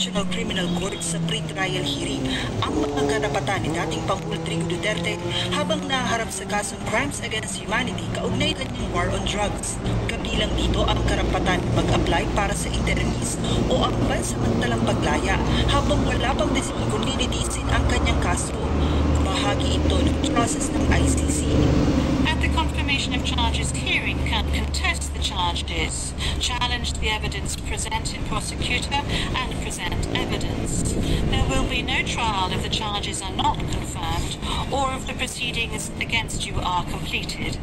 International Criminal Court sa pre-trial hearing ang mga karapatan ni dating Pangulo Rodrigo Duterte habang naharap sa kasong Crimes Against Humanity kaugnay kanyang war on drugs. Kabilang dito ang karapatan mag-apply para sa internees o ang pansamantalang paglaya habang wala pang desisyon kung lilitisin ang kanyang kaso. Bahagi ito ng process ng ICC. At the confirmation of charges hearing can contest the charges, challenge the evidence presented, prosecutor, and present evidence. There will be no trial if the charges are not confirmed or if the proceedings against you are completed.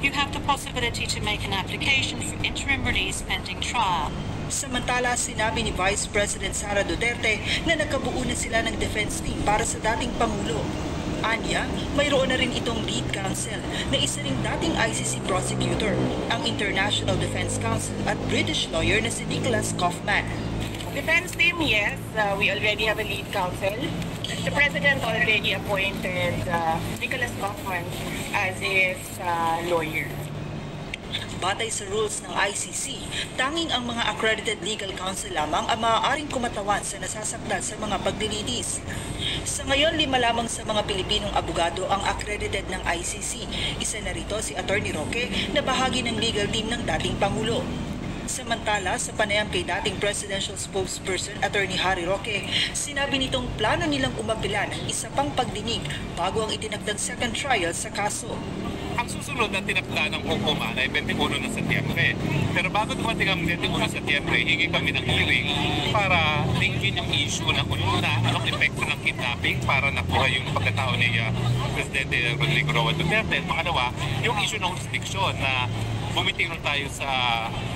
You have the possibility to make an application for interim release pending trial. Samantala, sinabi ni Vice President Sara Duterte na nakabuo na sila ng defense team para sa dating Pangulo. Anya, mayroon na rin itong lead counsel na isa ring dating ICC prosecutor, ang International Defense Council at British lawyer na si Nicholas Kaufman. Defense team, yes. We already have a lead counsel. The President already appointed Nicholas Kaufman as his lawyer. Batay sa rules ng ICC, tanging ang mga accredited legal counsel lamang ang maaaring kumatawan sa nasasaktan sa mga paglilitis. Sa ngayon, 5 lamang sa mga Pilipinong abogado ang accredited ng ICC. Isa na rito si Attorney Roque na bahagi ng legal team ng dating Pangulo. Samantala, sa panayam kay dating presidential spokesperson Attorney Harry Roque, sinabi nitong plano nilang umapila ng isa pang pagdinig bago ang itinagdang second trial sa kaso. Ang susunod na tinakda ng hukuman ay 21 na Setyembre. Pero bago dumating ang 21 Setyembre, hingi kami ng hearing para tingin yung issue ng ununa, anong epekto ng kidnapping para nakuha yung pagkatao ni Presidente Rodrigo Roa Duterte. At pangalawa, yung issue ng jurisdiction na bumiting tayo sa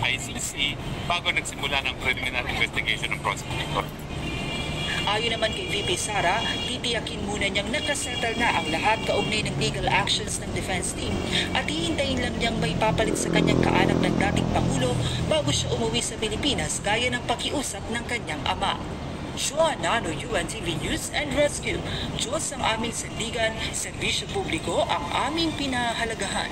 ICC bago nagsimula ng preliminary investigation ng prosecutor. Ayon naman kay VP Sara, titiyakin muna niyang nakasettle na ang lahat kaugnay ng legal actions ng defense team at hihintayin lang niyang may papalit sa kanyang kaanak ng dating Pangulo bago siya umuwi sa Pilipinas gaya ng pakiusap ng kanyang ama. Joanna Nano, UNTV News and Rescue. Diyos ang aming sandigan, serbisyo publiko ang aming pinahalagahan.